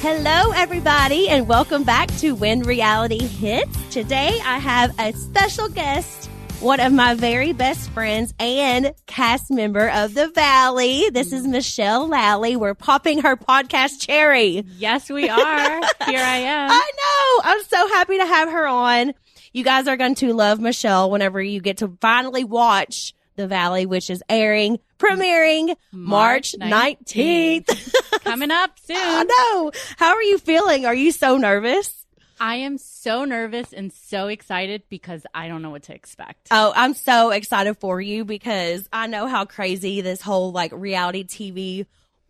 Hello, everybody, and welcome back to When Reality Hits. Today, I have a special guest, one of my very best friends and cast member of The Valley. This is Michelle Lally. We're popping her podcast cherry. Yes, we are. Here I am. I know. I'm so happy to have her on. You guys are going to love Michelle whenever you get to finally watch The Valley, which is premiering March 19th. Coming up soon. I know. How are you feeling? Are you so nervous? I am so nervous and so excited because I don't know what to expect. Oh, I'm so excited for you because I know how crazy this whole reality TV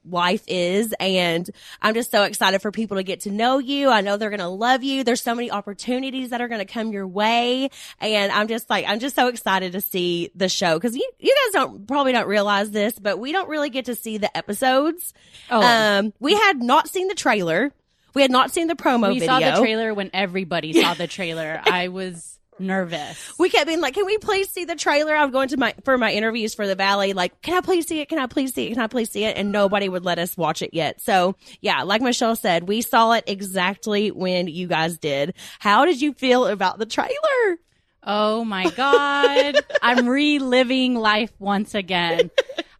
life is, and I'm just so excited for people to get to know you. I know they're going to love you. There's so many opportunities that are going to come your way, and I'm just so excited to see the show because you guys probably don't realize this, but we don't really get to see the episodes. We had not seen the trailer. We had not seen the promo video. We saw the trailer when everybody saw the trailer. I was nervous. We kept being like, can we please see the trailer? I'm going to for my interviews for The Valley. Like, can I please see it? Can I please see it? Can I please see it? And nobody would let us watch it yet. So yeah, like Michelle said, we saw it exactly when you guys did. How did you feel about the trailer? Oh my God. I'm reliving life once again.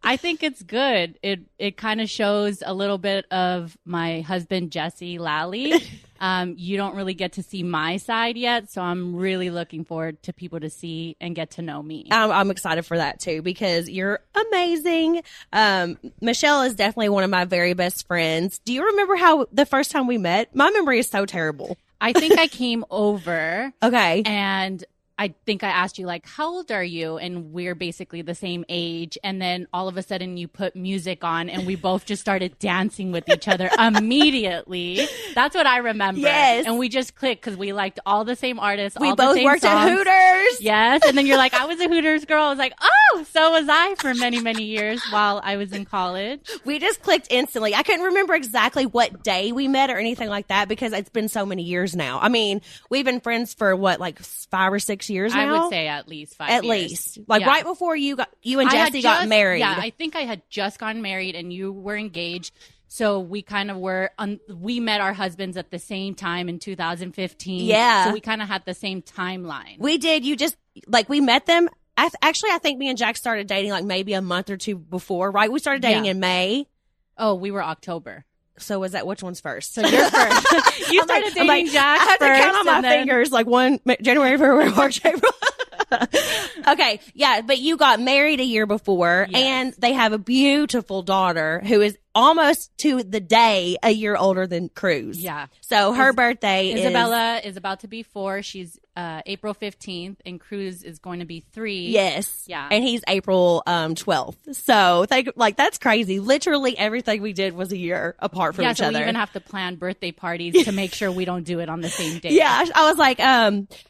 I think it's good. It kind of shows a little bit of my husband, Jesse Lally. You don't really get to see my side yet, so I'm really looking forward to people to see and get to know me. I'm excited for that too because you're amazing. Michelle is definitely one of my very best friends. Do you remember how the first time we met? My memory is so terrible. I think I came over. Okay. And I think I asked you, like, how old are you? And we're basically the same age. And then all of a sudden you put music on and we both just started dancing with each other immediately. That's what I remember. Yes. And we just clicked because we liked all the same artists. We all both the same worked songs. at Hooters. Yes. And then you're like, I was a Hooters girl. I was like, oh, so was I for many, many years while I was in college. We just clicked instantly. I couldn't remember exactly what day we met or anything like that because it's been so many years now. I mean, we've been friends for what, like 5 or 6 years now? I would say at least 5 years. At least. Like right before you and Jesse got married. Yeah, I think I had just gotten married and you were engaged. So we kind of were, we met our husbands at the same time in 2015. Yeah. So we kind of had the same timeline. We did. You just, we met them. Actually, I think me and Jack started dating maybe a month or two before, right? We started dating in May. Oh, we were October. So was that which one's first? So you're first. You started dating Jack first. I had to count on my then fingers, January, February, March, April. Okay, yeah, but you got married a year before, and they have a beautiful daughter who is almost to the day a year older than Cruz. Yeah. So her birthday Isabella is about to be 4. She's April 15th, and Cruz is going to be 3. Yes. Yeah. And he's April 12th. So that's crazy. Literally everything we did was a year apart from each other. We even have to plan birthday parties to make sure we don't do it on the same day. Yeah. I was like,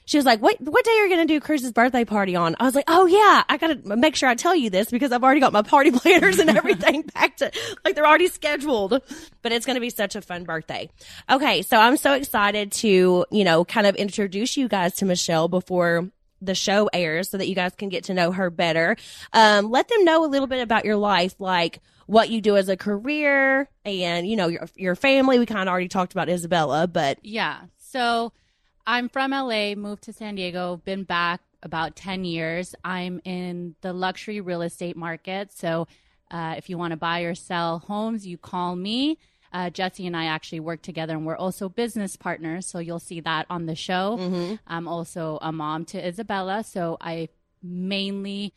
she was like, what day are you going to do Cruz's birthday party on? I was like, oh yeah, I got to make sure I tell you this because I've already got my party planners and everything packed. They're already scheduled, but it's going to be such a fun birthday. Okay. So I'm so excited to, kind of introduce you guys to Michelle before the show airs so that you guys can get to know her better. Let them know a little bit about your life, like what you do as a career and, your family. We kind of already talked about Isabella, but. Yeah. So I'm from LA, moved to San Diego, been back about 10 years. I'm in the luxury real estate market. So if you want to buy or sell homes, you call me. Jesse and I actually work together, and we're also business partners, so you'll see that on the show. Mm-hmm. I'm also a mom to Isabella, so I mainly,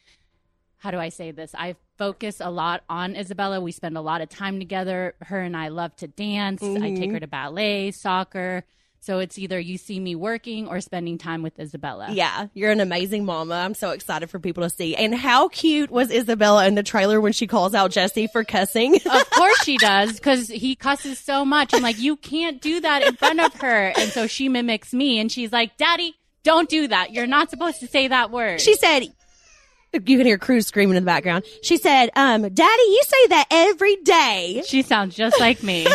how do I say this? I focus a lot on Isabella. We spend a lot of time together. Her and I love to dance. Mm-hmm. I take her to ballet, soccer. So it's either you see me working or spending time with Isabella. Yeah, you're an amazing mama. I'm so excited for people to see. And how cute was Isabella in the trailer when she calls out Jesse for cussing? Of course she does, because he cusses so much. I'm like, you can't do that in front of her. And so she mimics me, and she's like, Daddy, don't do that. You're not supposed to say that word. She said, you can hear Cruz screaming in the background. She said, Daddy, you say that every day. She sounds just like me.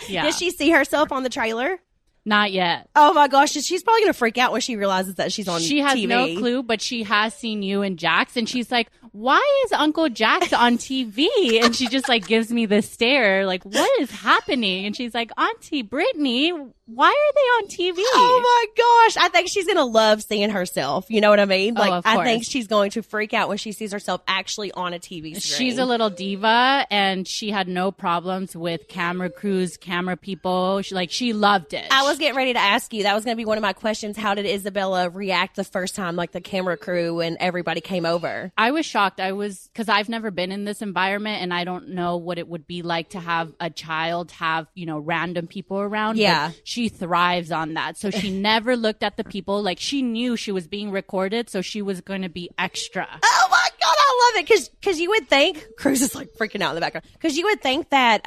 Yeah. Does she see herself on the trailer? Not yet. Oh my gosh, she's probably gonna freak out when she realizes that she's on TV. She has no clue, but she has seen you and Jax, and she's like, why is Uncle Jax on TV? And she just like gives me this stare, like, what is happening? And she's like, Auntie Brittany, why are they on TV? Oh my gosh, I think she's gonna love seeing herself. You know what I mean? Like, of I course. think she's going to freak out when she sees herself actually on a TV screen. She's a little diva, and she had no problems with camera crews, camera people. She loved it. I was getting ready to ask you. That was going to be one of my questions. How did Isabella react the first time, like the camera crew and everybody came over? I was shocked. Because I've never been in this environment, and I don't know what it would be like to have a child have, random people around. Yeah. But she thrives on that. So she never looked at the people. Like, she knew she was being recorded, so she was going to be extra. Oh my God, I love it. Because you would think, Cruz is like freaking out in the background, because you would think that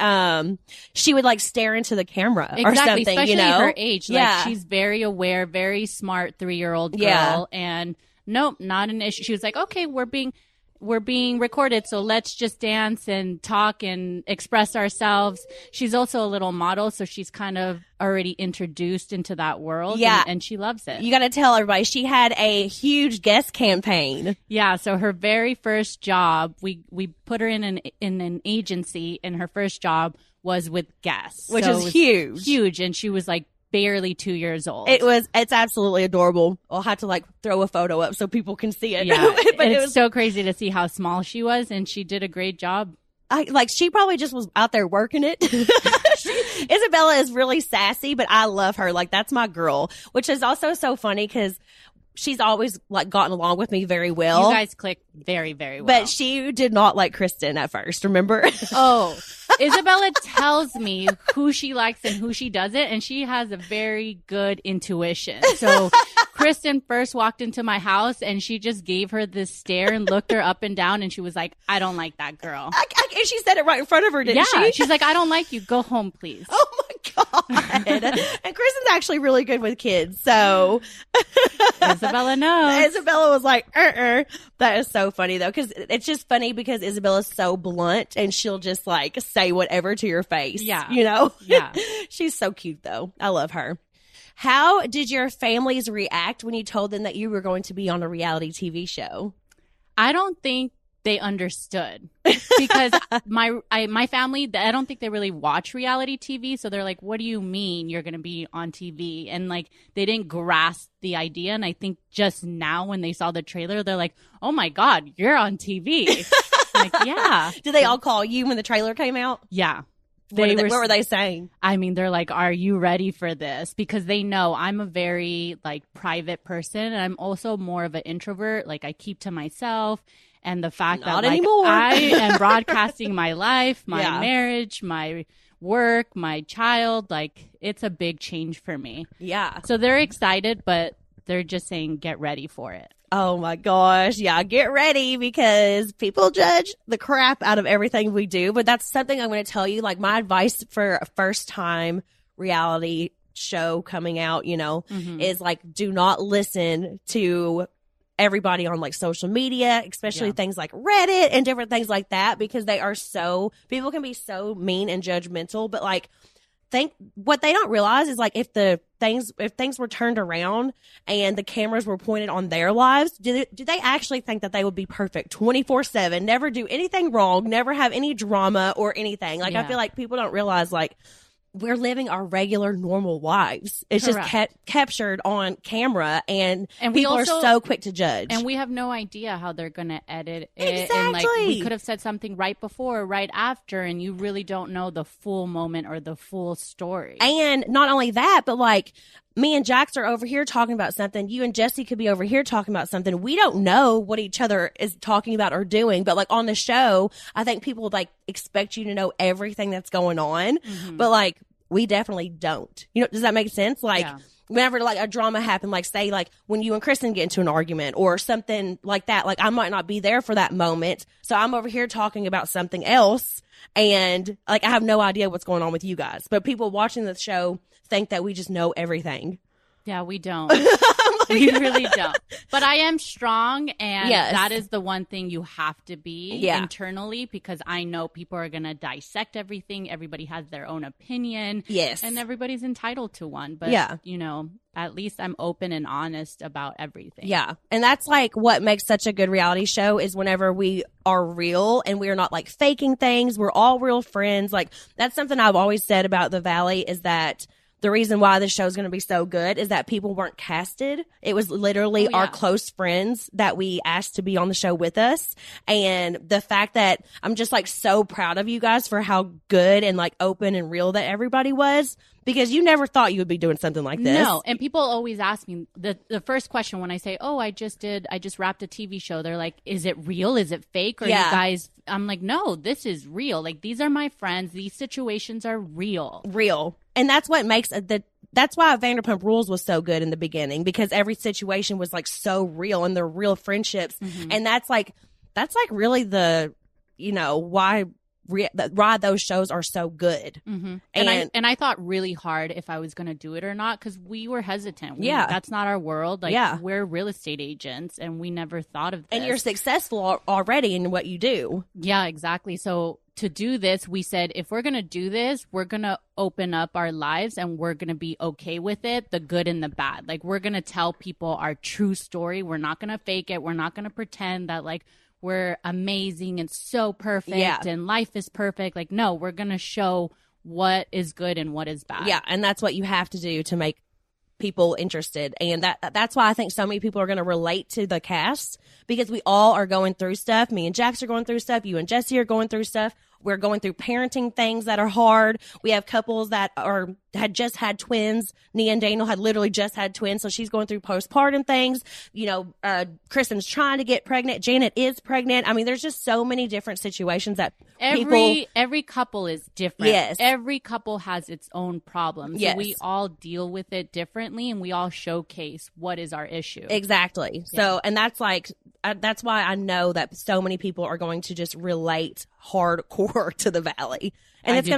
she would like stare into the camera or something, especially her age. Yeah. Like, she's very aware, very smart 3-year-old girl. Yeah. And nope, not an issue. She was like, okay, we're being recorded, so let's just dance and talk and express ourselves. She's also a little model, so she's kind of already introduced into that world. Yeah. And she loves it. You got to tell everybody, she had a huge guest campaign. Yeah, so her very first job, we put her in an agency, and her first job was with guests. Which so is it was huge. Huge, and she was like barely 2 years old. It's absolutely adorable. I'll have to like throw a photo up so people can see it. Yeah, but it's so crazy to see how small she was, and she did a great job. She probably just was out there working it. Isabella is really sassy, but I love her. Like, that's my girl, which is also so funny because she's always like gotten along with me very well. You guys click very, very well. But she did not like Kristin at first, remember? Oh, Isabella tells me who she likes and who she doesn't, and she has a very good intuition. So Kristin first walked into my house, and she just gave her this stare and looked her up and down, and she was like, I don't like that girl. And she said it right in front of her, didn't she? She's like, I don't like you. Go home, please. Oh my God. And Kristin's actually really good with kids, so Isabella knows. Isabella was like, That is so funny though, because it's just funny because Isabella's so blunt and she'll just like say whatever to your face. Yeah. Yeah. She's so cute though. I love her. How did your families react when you told them that you were going to be on a reality TV show? I don't think they understood because my family, I don't think they really watch reality TV. So they're like, what do you mean you're going to be on TV? And like, they didn't grasp the idea. And I think just now when they saw the trailer, they're like, oh my God, you're on TV. I'm like, yeah. Did they all call you when the trailer came out? Yeah. What were they saying? I mean, they're like, are you ready for this? Because they know I'm a very like private person. And I'm also more of an introvert. Like, I keep to myself. And the fact Not that like, anymore. I am broadcasting my life, my Yeah. marriage, my work, my child, like, it's a big change for me. Yeah. So they're excited, but they're just saying, get ready for it. Oh my gosh. Yeah. Get ready because people judge the crap out of everything we do. But that's something I'm going to tell you. Like, my advice for a first time reality show coming out, is like, do not listen to everybody on like social media, especially things like Reddit and different things like that, because people can be so mean and judgmental. But like, what they don't realize is like, if things were turned around and the cameras were pointed on their lives, do they actually think that they would be perfect 24/7, never do anything wrong, never have any drama or anything? Like, I feel like people don't realize like, we're living our regular normal lives. It's Correct. just captured on camera, and we people also are so quick to judge. And we have no idea how they're going to edit it. Exactly. And like, we could have said something right before or right after, and you really don't know the full moment or the full story. And not only that, but like, me and Jax are over here talking about something. You and Jesse could be over here talking about something. We don't know what each other is talking about or doing. But like, on the show, I think people like expect you to know everything that's going on. Mm-hmm. But like, we definitely don't. Does that make sense? Like, whenever like a drama happened, like say like when you and Kristin get into an argument or something like that, like I might not be there for that moment. So I'm over here talking about something else. And like, I have no idea what's going on with you guys. But people watching the show think that we just know everything. Yeah, we don't. I'm We really don't. But I am strong, and Yes. that is the one thing you have to be Yeah. internally, because I know people are going to dissect everything. Everybody has their own opinion. Yes. And everybody's entitled to one. But, Yeah. you know, at least I'm open and honest about everything. Yeah. And that's like what makes such a good reality show is whenever we are real and we are not like faking things. We're all real friends. Like that's something I've always said about the Valley is that the reason why this show is going to be so good is that people weren't casted. It was literally our close friends that we asked to be on the show with us. And the fact that I'm just like so proud of you guys for how good and like open and real that everybody was, because you never thought you would be doing something like this. No. And people always ask me the first question when I say, oh, I just wrapped a TV show. They're like, is it real? Is it fake? Or you guys, I'm like, no, this is real. Like, these are my friends. These situations are real. Real. And that's what makes that's why Vanderpump Rules was so good in the beginning, because every situation was like so real and they're real friendships. Mm-hmm. And that's like really the, you know, why those shows are so good. Mm-hmm. And I thought really hard if I was going to do it or not, because we were hesitant. That's not our world. Like we're real estate agents and we never thought of this. And you're successful already in what you do. Yeah, exactly. So to do this, we said, if we're going to do this, we're going to open up our lives and we're going to be okay with it, the good and the bad. Like we're going to tell people our true story. We're not going to fake it. We're not going to pretend that like we're amazing and so perfect and life is perfect. Like, no, we're going to show what is good and what is bad. Yeah, and that's what you have to do to make people interested. And that's why I think so many people are going to relate to the cast, because we all are going through stuff. Me and Jax are going through stuff. You and Jesse are going through stuff. We're going through parenting things that are hard. We have couples that had just had twins. Nia and Daniel had literally just had twins, so she's going through postpartum things. You know, Kristen's trying to get pregnant. Janet is pregnant. I mean, there's just so many different situations that every couple is different. Yes. Every couple has its own problems. Yes. So we all deal with it differently, and we all showcase what is our issue. Exactly. Yeah. So, and that's like, that's why I know that so many people are going to just relate hardcore to the Valley. And it's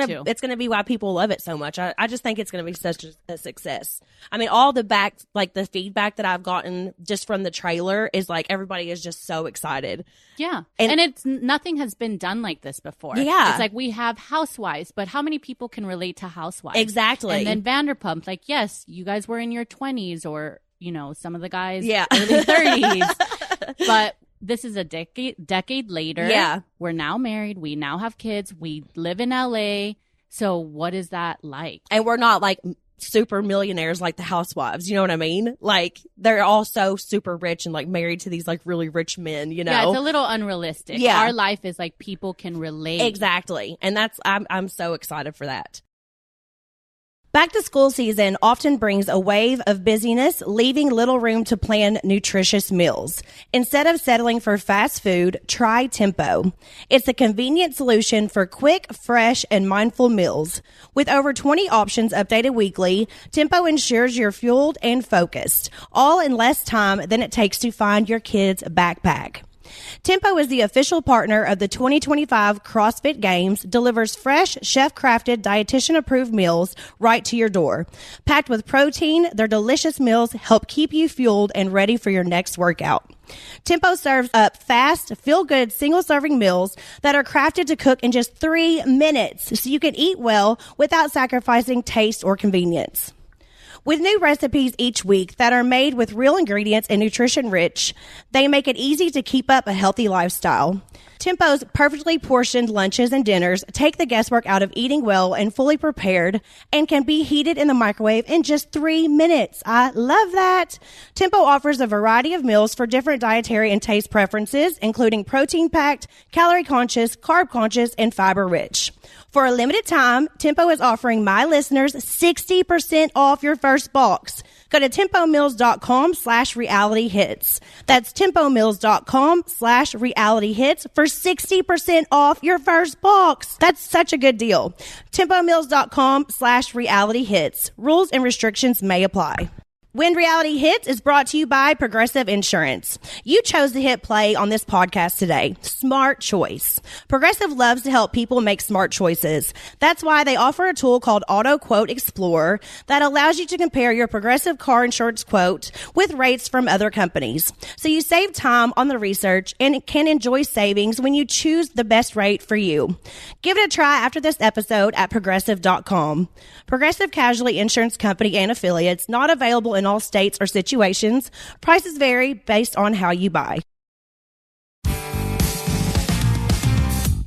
gonna be why people love it so much. I just think it's gonna be such a success. I mean, all the the feedback that I've gotten just from the trailer is like everybody is just so excited. Yeah, and it's nothing has been done like this before. Yeah, it's like we have Housewives, but how many people can relate to Housewives? Exactly. And then Vanderpump, like, yes, you guys were in your 20s, or you know, some of the guys early 30s, but. This is a decade later. Yeah. We're now married. We now have kids. We live in LA. So what is that like? And we're not like super millionaires like the Housewives. You know what I mean? Like they're all so super rich and like married to these like really rich men, you know? Yeah, it's a little unrealistic. Yeah. Our life is like people can relate. Exactly. And I'm so excited for that. Back to school season often brings a wave of busyness, leaving little room to plan nutritious meals. Instead of settling for fast food, try Tempo. It's a convenient solution for quick, fresh, and mindful meals. With over 20 options updated weekly, Tempo ensures you're fueled and focused, all in less time than it takes to find your kid's backpack. Tempo is the official partner of the 2025 CrossFit Games, delivers fresh, chef-crafted, dietitian-approved meals right to your door. Packed with protein, their delicious meals help keep you fueled and ready for your next workout. Tempo serves up fast, feel-good, single-serving meals that are crafted to cook in just 3 minutes, so you can eat well without sacrificing taste or convenience. With new recipes each week that are made with real ingredients and nutrition rich, they make it easy to keep up a healthy lifestyle. Tempo's perfectly portioned lunches and dinners take the guesswork out of eating well and fully prepared, and can be heated in the microwave in just 3 minutes. I love that. Tempo offers a variety of meals for different dietary and taste preferences, including protein-packed, calorie-conscious, carb-conscious, and fiber-rich. For a limited time, Tempo is offering my listeners 60% off your first box. Go to tempomills.com/realityhits. That's tempomills.com/realityhits for 60% off your first box. That's such a good deal. tempomills.com/realityhits. Rules and restrictions may apply. When Reality Hits is brought to you by Progressive Insurance. You chose to hit play on this podcast today. Smart choice. Progressive loves to help people make smart choices. That's why they offer a tool called Auto Quote Explorer that allows you to compare your Progressive car insurance quote with rates from other companies. So you save time on the research and can enjoy savings when you choose the best rate for you. Give it a try after this episode at progressive.com. Progressive Casualty Insurance Company and affiliates, not available in all states or situations. Prices vary based on how you buy.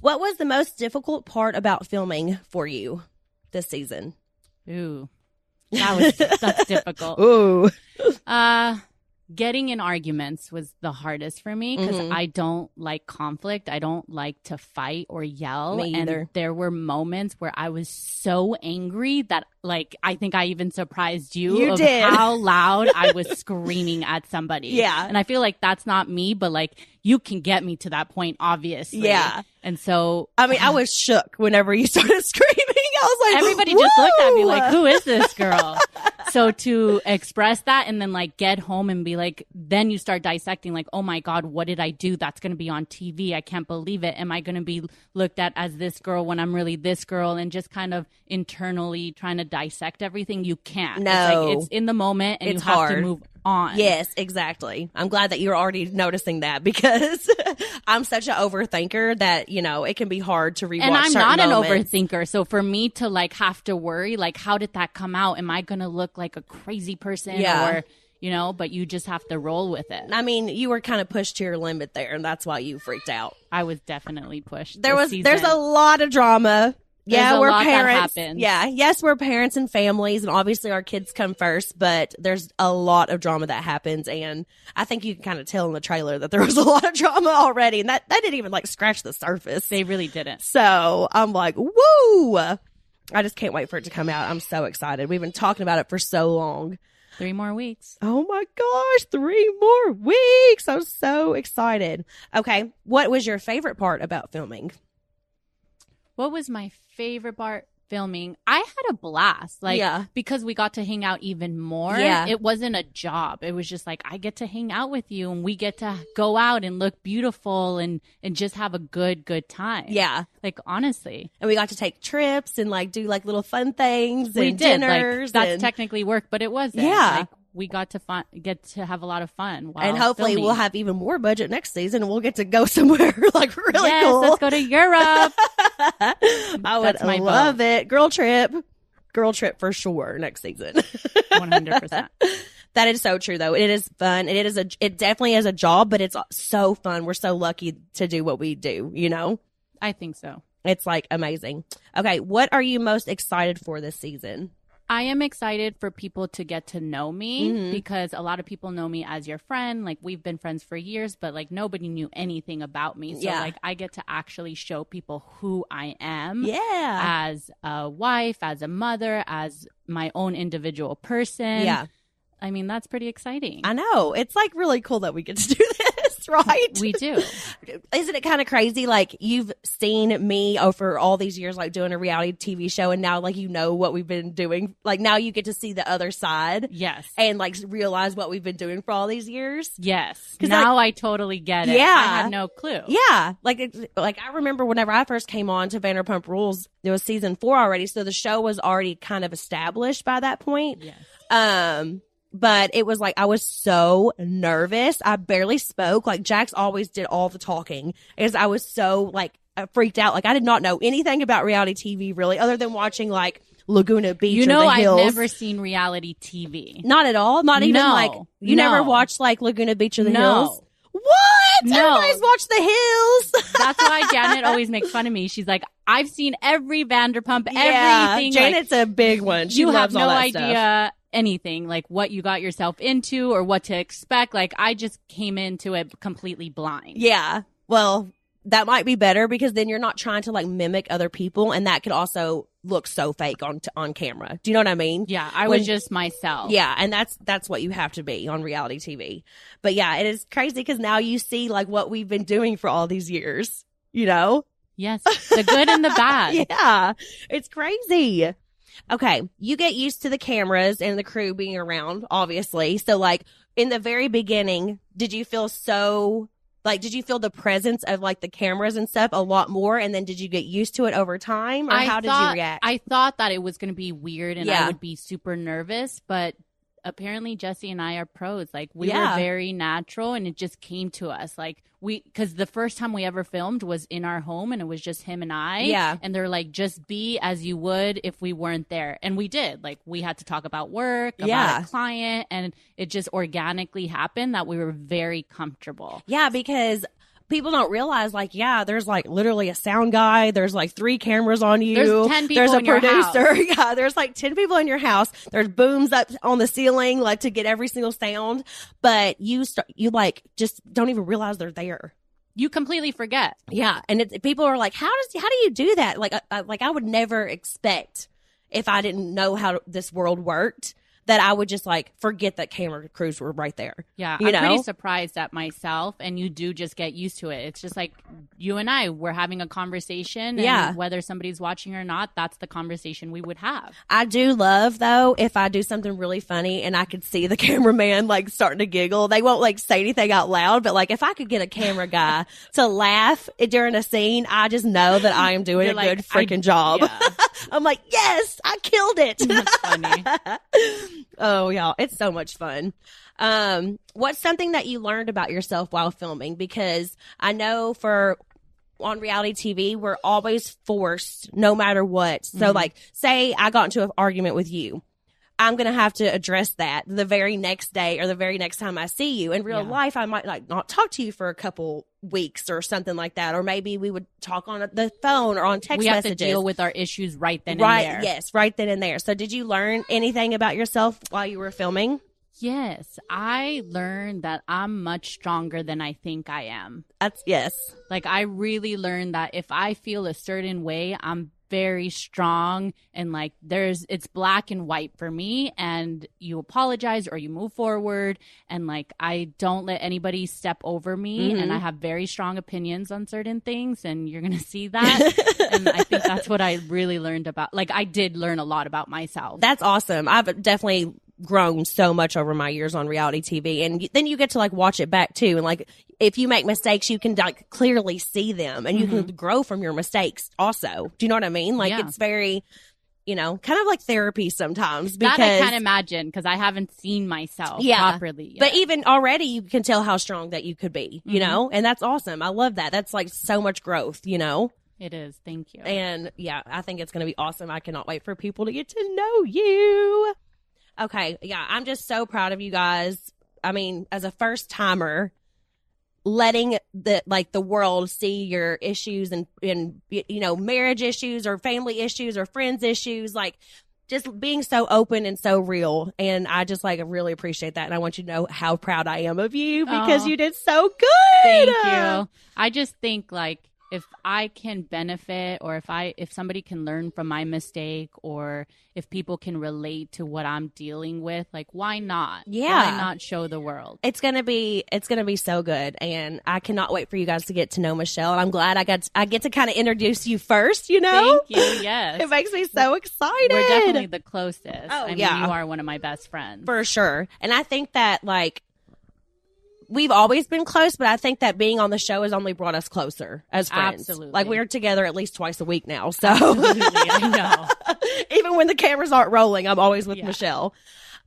What was the most difficult part about filming for you this season? Ooh, that's difficult. Ooh. Getting in arguments was the hardest for me because I don't like conflict. I don't like to fight or yell. Me either. And there were moments where I was so angry that, like, I think I even surprised you of did. how loud I was screaming at somebody. Yeah. And I feel like that's not me, but like you can get me to that point, obviously. Yeah. And so I mean, I was shook whenever you started screaming. I was like, everybody just looked at me like, who is this girl? So to express that and then like get home and be like, then you start dissecting like, oh my God, what did I do? That's going to be on TV. I can't believe it. Am I going to be looked at as this girl when I'm really this girl? And just kind of internally trying to dissect everything. You can't. No. It's in the moment and It's you have hard to move on. Yes, exactly. I'm glad that you're already noticing that because I'm such an overthinker that, you know, it can be hard to rewatch And I'm certain not moments. an overthinker. So for me to like have to worry, like, how did that come out? Am I going to look like a crazy person? Yeah. Or, you know, but you just have to roll with it. I mean, you were kind of pushed to your limit there, and that's why you freaked out. I was definitely pushed. There's season. a lot of drama. There's a we're lot that parents. happens. Yeah, yes, we're parents and families, and obviously our kids come first. But there's a lot of drama that happens, and I think you can kind of tell in the trailer that there was a lot of drama already, and that didn't even like scratch the surface. They really didn't. So I'm like, woo! I just can't wait for it to come out. I'm so excited. We've been talking about it for so long. 3 more weeks. Oh my gosh, 3 more weeks. I'm so excited. Okay, what was your favorite part about filming? What was my favorite part filming? I had a blast. Like, because we got to hang out even more. Yeah. It wasn't a job. It was just like, I get to hang out with you and we get to go out and look beautiful and just have a good time. Yeah. Like, honestly. And we got to take trips and like do like little fun things We and did. dinners. Like, that's technically work, but it wasn't. Yeah. Like, we got to get to have a lot of fun while and hopefully filming. we'll have even more budget next season and we'll get to go somewhere like really cool. Let's go to Europe. I would love it. Girl trip for sure next season. 100%. That is so true though. It is fun. It definitely is a job, but it's so fun. We're so lucky to do what we do, you know? I think so. It's like amazing. Okay. What are you most excited for this season? I am excited for people to get to know me because a lot of people know me as your friend. Like, we've been friends for years, but like nobody knew anything about me. So like I get to actually show people who I am as a wife, as a mother, as my own individual person. Yeah. I mean, that's pretty exciting. I know. It's like really cool that we get to do this, right? We do. Isn't it kind of crazy? Like, you've seen me over all these years, like doing a reality TV show, and now like you know what we've been doing. Like, now you get to see the other side. Yes. And like realize what we've been doing for all these years. Yes. Now I totally get it. Yeah. I had no clue. Yeah. Like I remember whenever I first came on to Vanderpump Rules, it was season 4 already. So the show was already kind of established by that point. Yes. But it was like, I was so nervous. I barely spoke. Like, Jax always did all the talking because I was so like freaked out. Like, I did not know anything about reality TV really, other than watching like Laguna Beach. You know, or the Hills. I've never seen reality TV. Not at all. Not even like, you never watched like Laguna Beach or the Hills? What? No. Everybody's watched the Hills. That's why Janet always makes fun of me. She's like, I've seen every Vanderpump, Yeah, everything. Janet's a big one. She you loves have all no that idea stuff. anything, like what you got yourself into or what to expect. Like, I just came into it completely blind. Yeah. Well, that might be better because then you're not trying to like mimic other people, and that could also look so fake on camera. Do you know what I mean? Yeah, I was just myself. Yeah, and that's what you have to be on reality TV. But yeah, it is crazy because now you see like what we've been doing for all these years, you know? Yes, the good and the bad. Yeah, it's crazy. Okay, you get used to the cameras and the crew being around, obviously. So, like, in the very beginning, did you feel the presence of, like, the cameras and stuff a lot more? And then did you get used to it over time? Or how did you react? I thought that it was going to be weird and I would be super nervous, but apparently Jesse and I are pros. Like, we were very natural and it just came to us. Like, because the first time we ever filmed was in our home and it was just him and I. Yeah. And they're like, just be as you would if we weren't there. And we did. Like, we had to talk about work, about a client, and it just organically happened that we were very comfortable. Yeah, because people don't realize, like, there's, like, literally a sound guy. There's, like, 3 cameras on you. There's 10 people There's a in your producer. house. Yeah, there's, like, 10 people in your house. There's booms up on the ceiling, like, to get every single sound. But you just don't even realize they're there. You completely forget. Yeah, and people are like, how do you do that? Like, I would never expect, if I didn't know how this world worked, that I would just, like, forget that camera crews were right there. Yeah, I'm pretty surprised at myself, and you do just get used to it. It's just like you and I, we're having a conversation, and whether somebody's watching or not, that's the conversation we would have. I do love, though, if I do something really funny and I could see the cameraman, like, starting to giggle. They won't, like, say anything out loud, but, like, if I could get a camera guy to laugh during a scene, I just know that I am doing a good freaking job. Yeah. I'm like, yes, I killed it. That's funny. Oh, yeah. It's so much fun. What's something that you learned about yourself while filming? Because I know on reality TV, we're always forced no matter what. So, like, say I got into an argument with you. I'm going to have to address that the very next day or the very next time I see you. In real life, I might, like, not talk to you for a couple weeks or something like that. Or maybe we would talk on the phone or on text messages. We have to deal with our issues right then and there. Yes, right then and there. So did you learn anything about yourself while you were filming? Yes, I learned that I'm much stronger than I think I am. Yes. Like, I really learned that if I feel a certain way, I'm very strong, and, like, it's black and white for me, and you apologize or you move forward, and, like, I don't let anybody step over me, and I have very strong opinions on certain things, and you're gonna see that. And I think that's what I really learned about, like, I did learn a lot about myself. That's awesome. I've definitely grown so much over my years on reality TV, and then you get to, like, watch it back too, and, like, if you make mistakes, you can, like, clearly see them, and you can grow from your mistakes also. Do you know what I mean? Like, it's very, kind of like therapy sometimes. Because that I can't imagine, because I haven't seen myself properly yet. But even already, you can tell how strong that you could be, you know? And that's awesome. I love that. That's, like, so much growth, It is. Thank you. And, I think it's going to be awesome. I cannot wait for people to get to know you. Okay, I'm just so proud of you guys. I mean, as a first timer, letting the world see your issues and marriage issues or family issues or friends issues, like, just being so open and so real. And I just, like, really appreciate that. And I want you to know how proud I am of you because you did so good. Thank you. I just think, like, if I can benefit, or if somebody can learn from my mistake, or if people can relate to what I'm dealing with, like, why not? Yeah. Why not show the world? It's going to be so good. And I cannot wait for you guys to get to know Michelle. And I'm glad I get to kind of introduce you first, Thank you. Yes. It makes me so excited. We're definitely the closest. Oh, I mean, you are one of my best friends. For sure. And I think that, like, we've always been close, but I think that being on the show has only brought us closer as friends. Absolutely. Like, we're together at least twice a week now. So Absolutely, I know. Even when the cameras aren't rolling, I'm always with Michelle.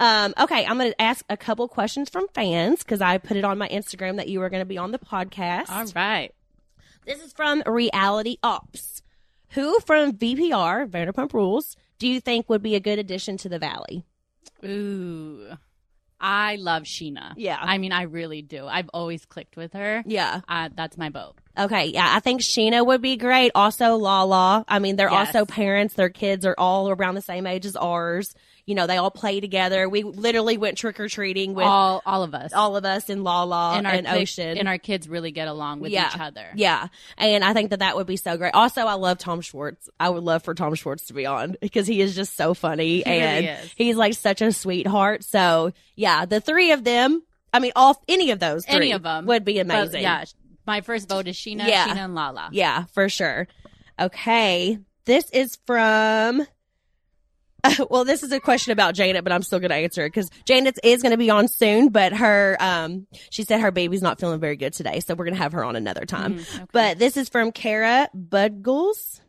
Okay, I'm going to ask a couple questions from fans because I put it on my Instagram that you were going to be on the podcast. All right. This is from Reality Ops. Who from VPR, Vanderpump Rules, do you think would be a good addition to the Valley? Ooh. I love Sheena. Yeah. I mean, I really do. I've always clicked with her. Yeah. That's my vote. Okay. Yeah. I think Sheena would be great. Also, Lala. I mean, they're also parents. Their kids are all around the same age as ours. They all play together. We literally went trick-or-treating with all of us. All of us in Lala and Ocean. And our kids really get along with each other. Yeah. And I think that would be so great. Also, I love Tom Schwartz. I would love for Tom Schwartz to be on because he is just so funny. He is. He's, like, such a sweetheart. So, yeah, the three of them, I mean, any of those three. Any of them. Would be amazing. But, my first vote is Sheena, Sheena and Lala. Yeah, for sure. Okay. This is from Well, this is a question about Janet, but I'm still going to answer it because Janet is going to be on soon, but she said her baby's not feeling very good today, so we're going to have her on another time. Okay. But this is from Kara Budgles,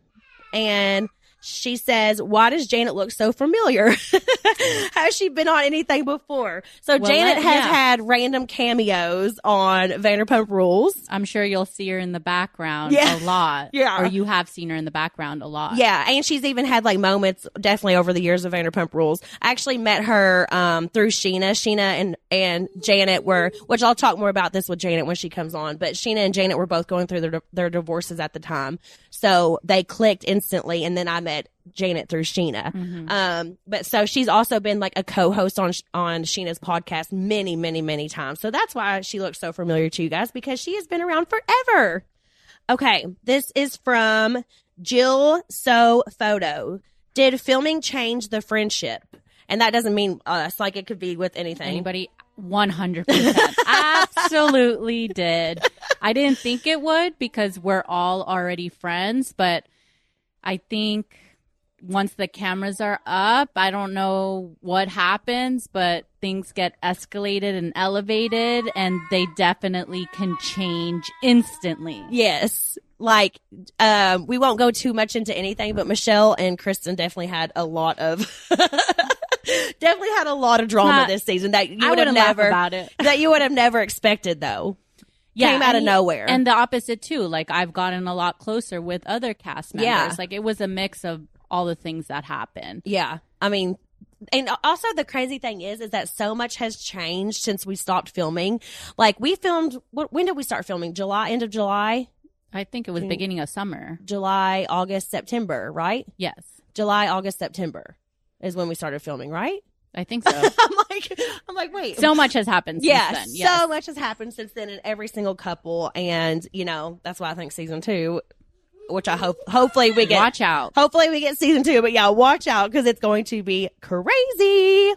and she says, why does Janet look so familiar? Has she been on anything before? So Janet has had random cameos on Vanderpump Rules. I'm sure you'll see her in the background a lot. Yeah. Or you have seen her in the background a lot. Yeah. And she's even had like moments definitely over the years of Vanderpump Rules. I actually met her through Sheena. Sheena and Janet were, which I'll talk more about this with Janet when she comes on, but Sheena and Janet were both going through their divorces at the time. So they clicked instantly, and then I met Janet through Sheena. Mm-hmm. But so she's also been like a co-host on Sheena's podcast many, many, many times. So that's why she looks so familiar to you guys, because she has been around forever. Okay. This is from Jill So Photo. Did filming change the friendship? And that doesn't mean us. Like, it could be with anything. Anybody. 100%. Absolutely did. I didn't think it would because we're all already friends, but I think once the cameras are up, I don't know what happens, but things get escalated and elevated, and they definitely can change instantly. Yes. Like, we won't go too much into anything, but Michelle and Kristin definitely had a lot of drama this season that you would have never about it. That you would have never expected, though. Yeah, came out of nowhere. And the opposite too. Like, I've gotten a lot closer with other cast members. Yeah. Like, it was a mix of all the things that happened. Yeah. I mean, and also the crazy thing is that so much has changed since we stopped filming. Like, we filmed, when did we start filming? End of July? I think it was beginning of summer. July, August, September, right? Yes. July, August, September is when we started filming, right? I think so. I'm like, wait. So much has happened since then. Yes. So much has happened since then in every single couple. And, you know, that's why I think season 2, which I hopefully we get. Watch out. Hopefully we get season 2. But yeah, watch out because it's going to be crazy.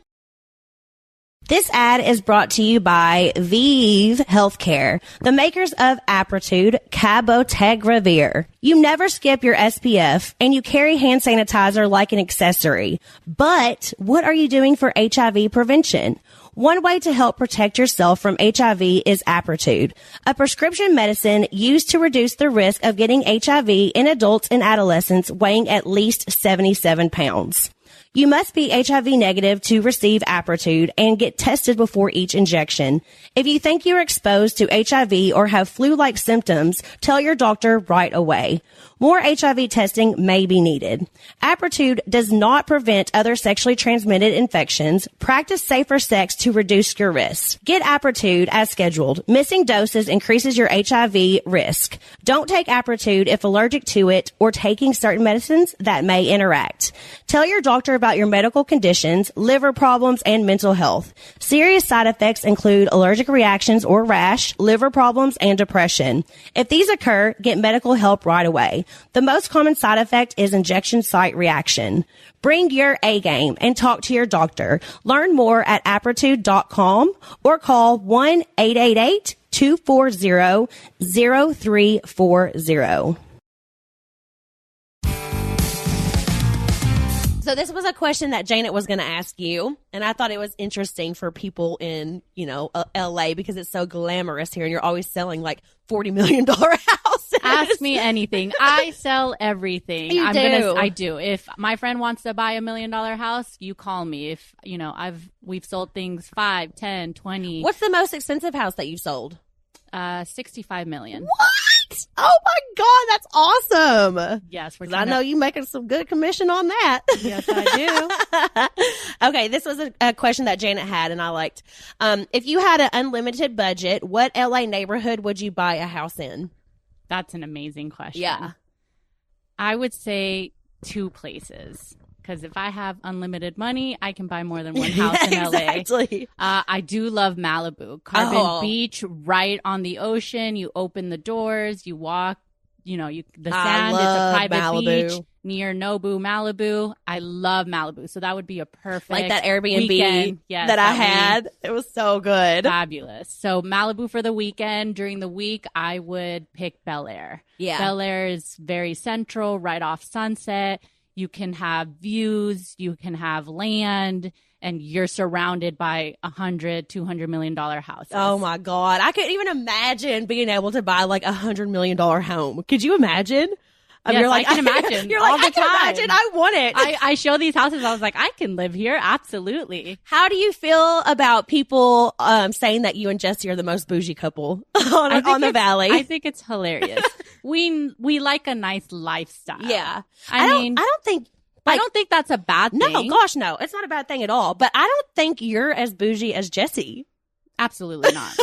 This ad is brought to you by Vive Healthcare, the makers of Apritude Cabotegravir. You never skip your SPF, and you carry hand sanitizer like an accessory. But what are you doing for HIV prevention? One way to help protect yourself from HIV is Apritude, a prescription medicine used to reduce the risk of getting HIV in adults and adolescents weighing at least 77 pounds. You must be HIV negative to receive Apritude and get tested before each injection. If you think you're exposed to HIV or have flu-like symptoms, tell your doctor right away. More HIV testing may be needed. Apritude does not prevent other sexually transmitted infections. Practice safer sex to reduce your risk. Get Apritude as scheduled. Missing doses increases your HIV risk. Don't take Apritude if allergic to it or taking certain medicines that may interact. Tell your doctor about your medical conditions, liver problems, and mental health. Serious side effects include allergic reactions or rash, liver problems, and depression. If these occur, get medical help right away. The most common side effect is injection site reaction. Bring your A game and talk to your doctor. Learn more at apritude.com or call 1-888-240-0340. So this was a question that Janet was going to ask you, and I thought it was interesting for people in, LA because it's so glamorous here, and you're always selling like $40 million houses. Ask me anything. I sell everything. You do. I do. If my friend wants to buy $1 million house, you call me. If, we've sold things 5, 10, 20. What's the most expensive house that you've sold? $65 million. What? Oh my God, that's awesome. Yes, I know you making some good commission on that. Yes, I do. Okay, this was a question that Janet had and I liked. If you had an unlimited budget, what LA neighborhood would you buy a house in? That's an amazing question. Yeah. I would say 2 places. Because if I have unlimited money, I can buy more than one house in LA. Exactly. I do love Malibu. Carbon Beach, right on the ocean. You open the doors, you walk, the sand. It's a private Malibu. beach near Nobu, Malibu. I love Malibu. So that would be a perfect like that Airbnb weekend. Yes, that I had. It was so good. Fabulous. So Malibu for the weekend. During the week, I would pick Bel Air. Yeah. Bel Air is very central, right off Sunset. you can have views, you can have land, and you're surrounded by $100-200 million houses. Oh my God. I couldn't even imagine being able to buy like $100 million home. Could you imagine? Yes, you're like, I can imagine. You're all like, the I can time. imagine. I want it. I show these houses. I was like, I can live here. Absolutely. How do you feel about people saying that you and Jesse are the most bougie couple on the Valley? I think it's hilarious. we like a nice lifestyle. Yeah. I don't think. I don't think that's a bad thing. No, gosh, no. It's not a bad thing at all. But I don't think you're as bougie as Jesse. Absolutely not.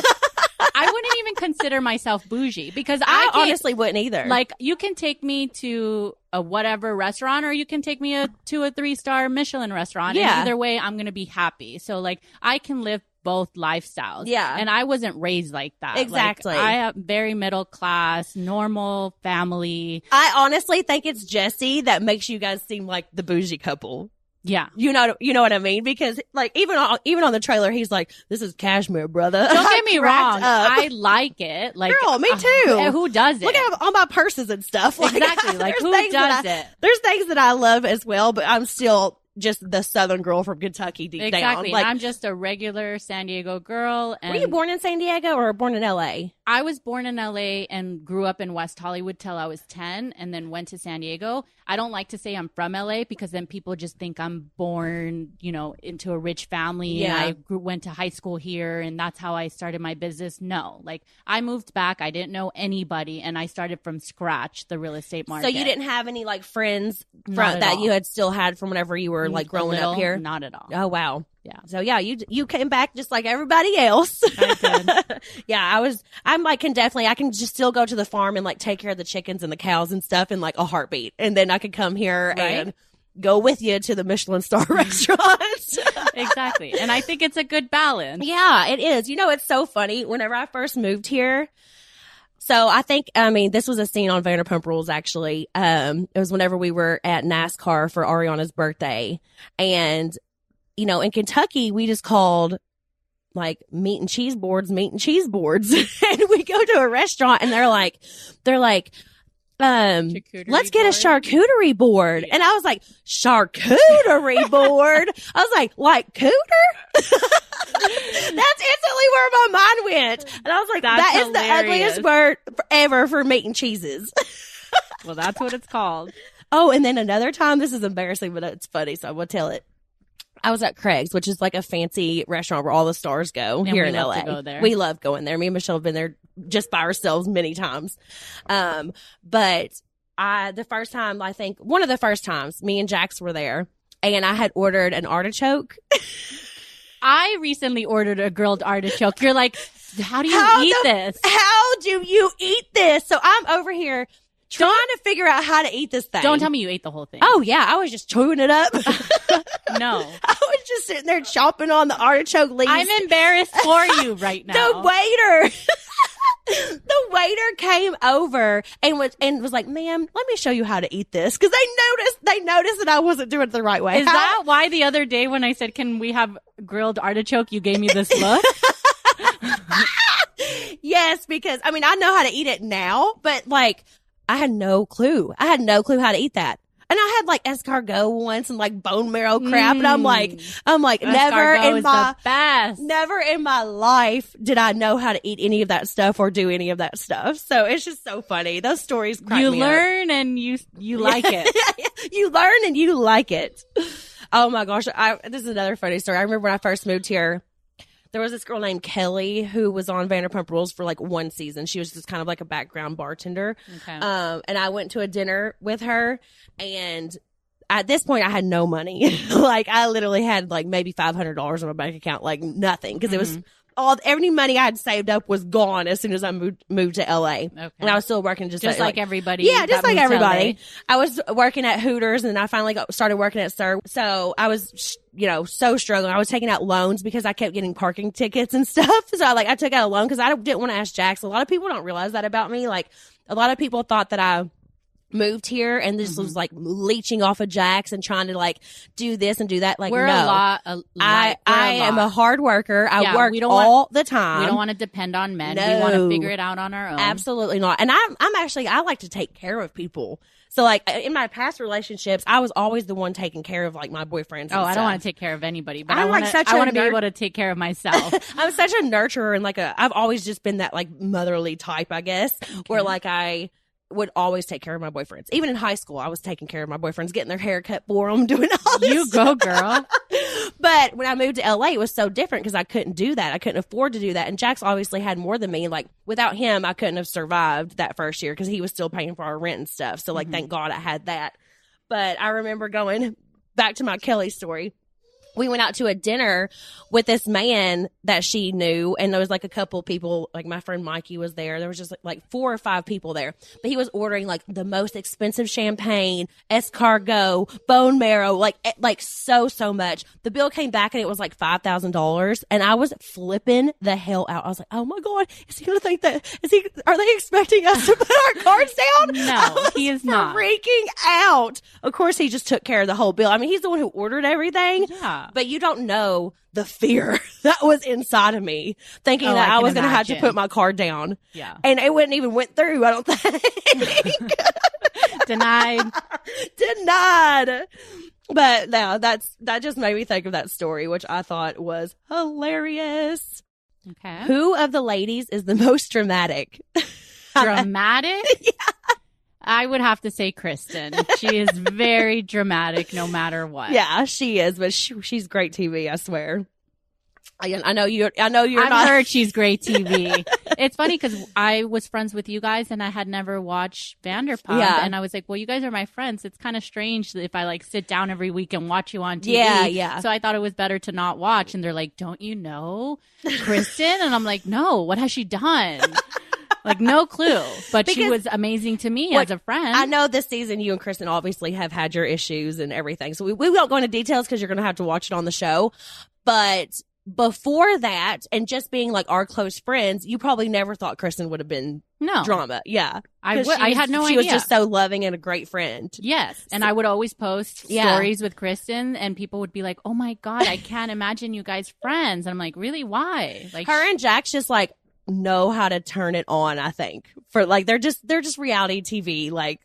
I wouldn't even consider myself bougie because I honestly wouldn't either. Like, you can take me to a whatever restaurant, or you can take me to a 3-star Michelin restaurant. Yeah. And either way, I'm going to be happy. So, like, I can live both lifestyles. Yeah. And I wasn't raised like that. Exactly. Like, I have very middle class, normal family. I honestly think it's Jesse that makes you guys seem like the bougie couple. Yeah. You know what I mean? Because like even on the trailer, he's like, "This is cashmere, brother." Don't get me wrong. I like it. Like, girl, me too. Who does it? Look at all my purses and stuff. Like, exactly. Like, who does it? There's things that I love as well, but I'm still just the Southern girl from Kentucky deep down. Exactly. Like, I'm just a regular San Diego girl. And were you born in San Diego or born in LA? I was born in LA and grew up in West Hollywood till I was 10, and then went to San Diego. I don't like to say I'm from LA because then people just think I'm born, into a rich family. Yeah. And I went to high school here, and that's how I started my business. No, like, I moved back. I didn't know anybody, and I started from scratch, the real estate market. So you didn't have any like friends that you had still had from whenever you were like growing up here? Not at all. Oh, wow. Yeah. So yeah, you came back just like everybody else. I did. Yeah, I can just still go to the farm and like take care of the chickens and the cows and stuff in like a heartbeat. And then I could come here and go with you to the Michelin star restaurant. Exactly. And I think it's a good balance. Yeah, it is. It's so funny. Whenever I first moved here, so this was a scene on Vanderpump Rules, actually. It was whenever we were at NASCAR for Ariana's birthday. And, in Kentucky, we just called like meat and cheese boards. And we go to a restaurant and they're like, let's get a charcuterie board. Yeah. And I was like, charcuterie board? I was like cooter? That's instantly where my mind went. And I was like, that is the ugliest word ever for meat and cheeses. Well, that's what it's called. Oh, and then another time, this is embarrassing, but it's funny, so I will tell it. I was at Craig's, which is like a fancy restaurant where all the stars go here in LA. Go there. We love going there. Me and Michelle have been there just by ourselves many times. But one of the first times, me and Jax were there, and I had ordered an artichoke. I recently ordered a grilled artichoke. You're like, how do you eat this? How do you eat this? So I'm over here trying to figure out how to eat this thing. Don't tell me you ate the whole thing. Oh, yeah. I was just chewing it up. No. I was just sitting there chomping on the artichoke leaves. I'm embarrassed for you right now. The waiter came over and was like, "Ma'am, let me show you how to eat this," because they noticed that I wasn't doing it the right way. Is that why the other day when I said, "Can we have grilled artichoke," you gave me this look? Yes, because I know how to eat it now, but like I had no clue. I had no clue how to eat that. And I had like escargot once and like bone marrow crap. And I'm like, never in my life did I know how to eat any of that stuff or do any of that stuff. So it's just so funny. Those stories crack me up. You learn and you like it. You learn and you like it. Oh my gosh. This is another funny story. I remember when I first moved here, there was this girl named Kelly who was on Vanderpump Rules for like one season. She was just kind of like a background bartender. Okay. And I went to a dinner with her, and at this point I had no money. Like I literally had like maybe $500 on my bank account, like nothing. Cause it was every money I had saved up was gone as soon as I moved to LA. Okay. And I was still working just like everybody. Yeah, just like everybody. I was working at Hooters, and I finally started working at Sir. So I was, so struggling. I was taking out loans because I kept getting parking tickets and stuff. So I took out a loan because I didn't want to ask Jax. A lot of people don't realize that about me. Like a lot of people thought that I moved here and this was like leeching off of Jax and trying to like do this and do that. Like, I am a hard worker. I work all the time. We don't want to depend on men. No. We want to figure it out on our own. Absolutely not. And I like to take care of people. So like in my past relationships, I was always the one taking care of like my boyfriends. Oh, I don't want to take care of anybody, but I want to be able to take care of myself. I'm such a nurturer and like I've always just been that like motherly type, I guess, where like I would always take care of my boyfriends. Even in high school, I was taking care of my boyfriends, getting their hair cut for them, doing all this. You go, girl. But when I moved to LA, it was so different because I couldn't do that. I couldn't afford to do that. And Jax obviously had more than me. Like without him, I couldn't have survived that first year because he was still paying for our rent and stuff. So like, thank God I had that. But I remember going back to my Kelly story. We went out to a dinner with this man that she knew, and there was like a couple people, like my friend Mikey was there. There was just like 4 or 5 people there, but he was ordering like the most expensive champagne, escargot, bone marrow, like so much. The bill came back and it was like $5,000, and I was flipping the hell out. I was like, oh my God, is he going to think that, are they expecting us to put our cards down? No, he is not. Freaking out. Of course, he just took care of the whole bill. I mean, he's the one who ordered everything. Yeah. But you don't know the fear that was inside of me, thinking that I was going to have to put my card down. Yeah. And it wouldn't even went through, I don't think. Denied. But no, that just made me think of that story, which I thought was hilarious. Okay. Who of the ladies is the most dramatic? Dramatic? Yeah. I would have to say Kristin. She is very dramatic no matter what. Yeah, she is, but she's great TV, I swear. I know you're I've not. heard she's great TV. It's funny because I was friends with you guys and I had never watched Vanderpump. Yeah. And I was like, well, you guys are my friends. It's kind of strange if I like sit down every week and watch you on TV. Yeah. So I thought it was better to not watch. And they're like, don't you know Kristin? And I'm like, no, what has she done? Like, no clue. But she was amazing to me as a friend. I know this season you and Kristin obviously have had your issues and everything. So we won't go into details because you're going to have to watch it on the show. But before that, and just being like our close friends, you probably never thought Kristin would have been drama. Yeah. I had no idea. She was just so loving and a great friend. Yes. And I would always post stories with Kristin and people would be like, oh my God, I can't imagine you guys friends. And I'm like, really? Why? Like, her and Jax just like know how to turn it on, I think. For like they're just reality TV, like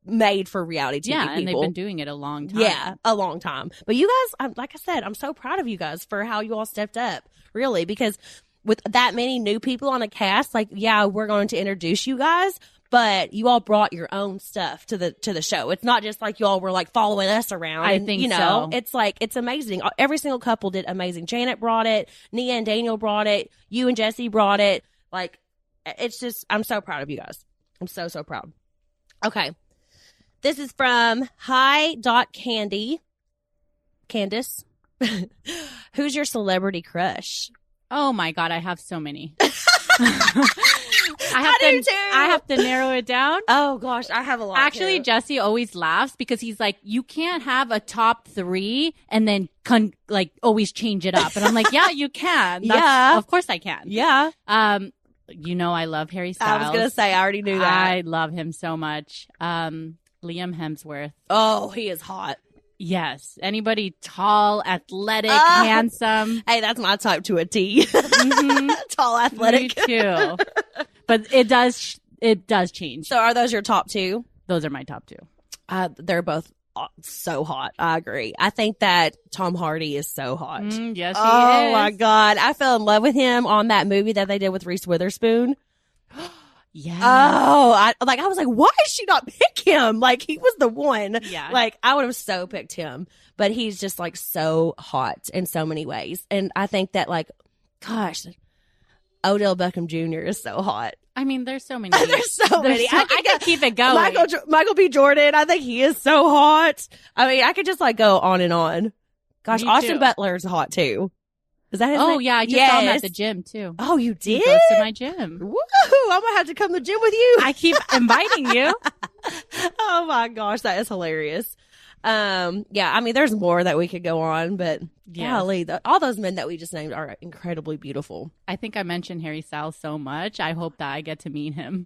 made for reality TV people. And they've been doing it a long time. Yeah, a long time. But you guys, like I said, I'm so proud of you guys for how you all stepped up, really, because with that many new people on a cast, like, yeah, we're going to introduce you guys, but you all brought your own stuff to the show. It's not just like you all were like following us around. I think so. It's like, it's amazing. Every single couple did amazing. Janet brought it. Nia and Daniel brought it. You and Jesse brought it. Like, it's just, I'm so proud of you guys. I'm so proud. Okay. This is from hi.candy. Candace. Who's your celebrity crush? Oh my God, I have so many. I have to narrow it down. Oh gosh, I have a lot. Actually, too. Jesse always laughs because he's like, you can't have a top 3 and then always change it up. And I'm like, yeah, you can. Yeah. Of course I can. Yeah. You know, I love Harry Styles. I was going to say, I already knew that. I love him so much. Liam Hemsworth. Oh, he is hot. Yes. Anybody tall, athletic, handsome. Hey, that's my type to a T. Mm-hmm. Tall, athletic. Me too. But it does change. So are those your top 2? Those are my top 2. They're both so hot. I agree. I think that Tom Hardy is so hot. Yes, he is. Oh my God. I fell in love with him on that movie that they did with Reese Witherspoon. Yeah. Oh, I was like, why did she not pick him? Like, he was the one. Yeah. Like, I would have so picked him. But he's just like so hot in so many ways. And I think that like, gosh, Odell Beckham Jr. is so hot. I mean, there's so many. There's so many. I could keep it going. Michael B. Jordan, I think he is so hot. I mean, I could just like go on and on. Gosh, Austin Butler is hot too. Is that his name? Oh, yeah. I just saw him at the gym, too. Oh, you did? He goes to my gym. Woo! I'm going to have to come to the gym with you. I keep inviting you. Oh, my gosh. That is hilarious. Yeah, I mean, there's more that we could go on, but golly, all those men that we just named are incredibly beautiful. I think I mentioned Harry Styles so much. I hope that I get to meet him.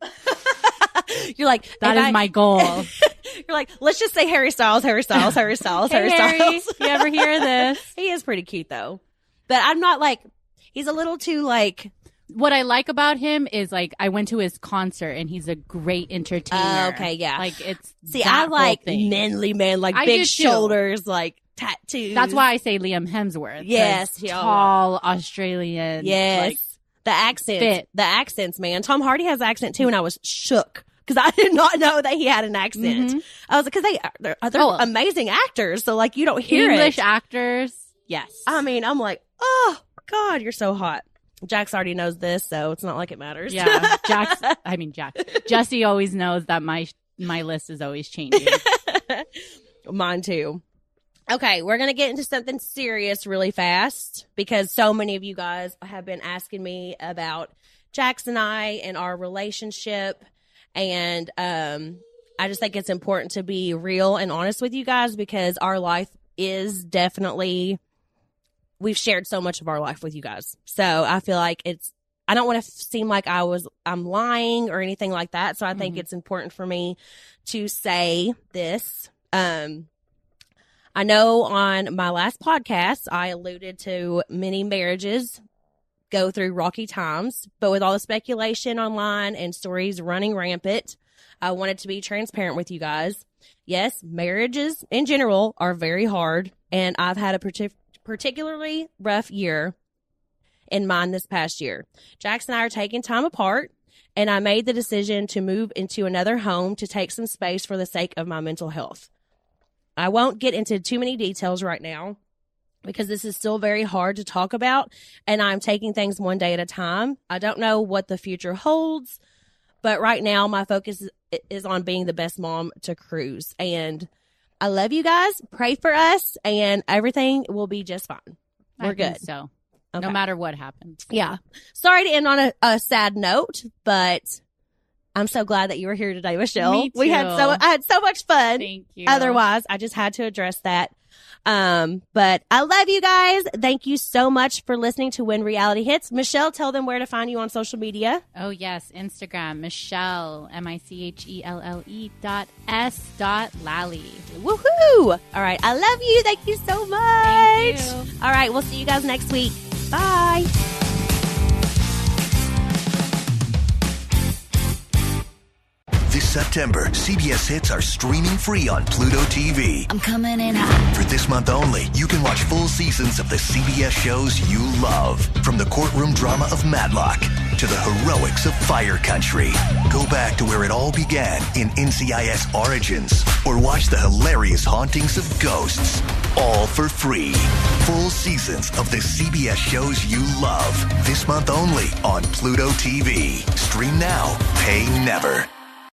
You're like, that is my goal. You're like, let's just say Harry Styles, Harry Styles, Harry Styles, hey, Harry Harry, Styles. you ever hear this? He is pretty cute, though. But I'm not like, he's a little too like What I like about him is like I went to his concert and he's a great entertainer. Okay, yeah. Like it's I like manly man, like big shoulders, like tattoos. That's why I say Liam Hemsworth. Yes, tall Australian. Yes, like, the accents, man. Tom Hardy has an accent too, and I was shook because I did not know that he had an accent. Mm-hmm. I was like, because they're amazing actors, so like you don't hear English it. actors. Yes, I mean, I'm like, oh God, you're so hot. Jax already knows this, so it's not like it matters. Yeah, Jesse always knows that my list is always changing. Mine too. Okay, we're going to get into something serious really fast because so many of you guys have been asking me about Jax and I and our relationship. And I just think it's important to be real and honest with you guys because our life is definitely, we've shared so much of our life with you guys. So I feel like I don't want to seem like I'm lying or anything like that. So I think it's important for me to say this. I know on my last podcast, I alluded to many marriages go through rocky times, but with all the speculation online and stories running rampant, I wanted to be transparent with you guys. Yes, marriages in general are very hard, and I've had a particularly rough year in mine this past year. Jax and I are taking time apart, and I made the decision to move into another home to take some space for the sake of my mental health. I won't get into too many details right now because this is still very hard to talk about, and I'm taking things one day at a time. I don't know what the future holds, but right now my focus is on being the best mom to Cruz. And I love you guys. Pray for us, and everything will be just fine. We're good. So, okay. No matter what happens. Yeah. Sorry to end on a sad note, but I'm so glad that you were here today, Michelle. Me too. I had so much fun. Thank you. Otherwise, I just had to address that. But I love you guys. Thank you so much for listening to When Reality Hits. Michelle, tell them where to find you on social media. Oh, yes. Instagram, Michelle, MICHELLE.S.Lally. Woohoo! All right. I love you. Thank you so much. Thank you. All right. We'll see you guys next week. Bye. This September, CBS hits are streaming free on Pluto TV. I'm coming in hot. For this month only, you can watch full seasons of the CBS shows you love. From the courtroom drama of Matlock to the heroics of Fire Country. Go back to where it all began in NCIS Origins or watch the hilarious hauntings of ghosts. All for free. Full seasons of the CBS shows you love. This month only on Pluto TV. Stream now, pay never.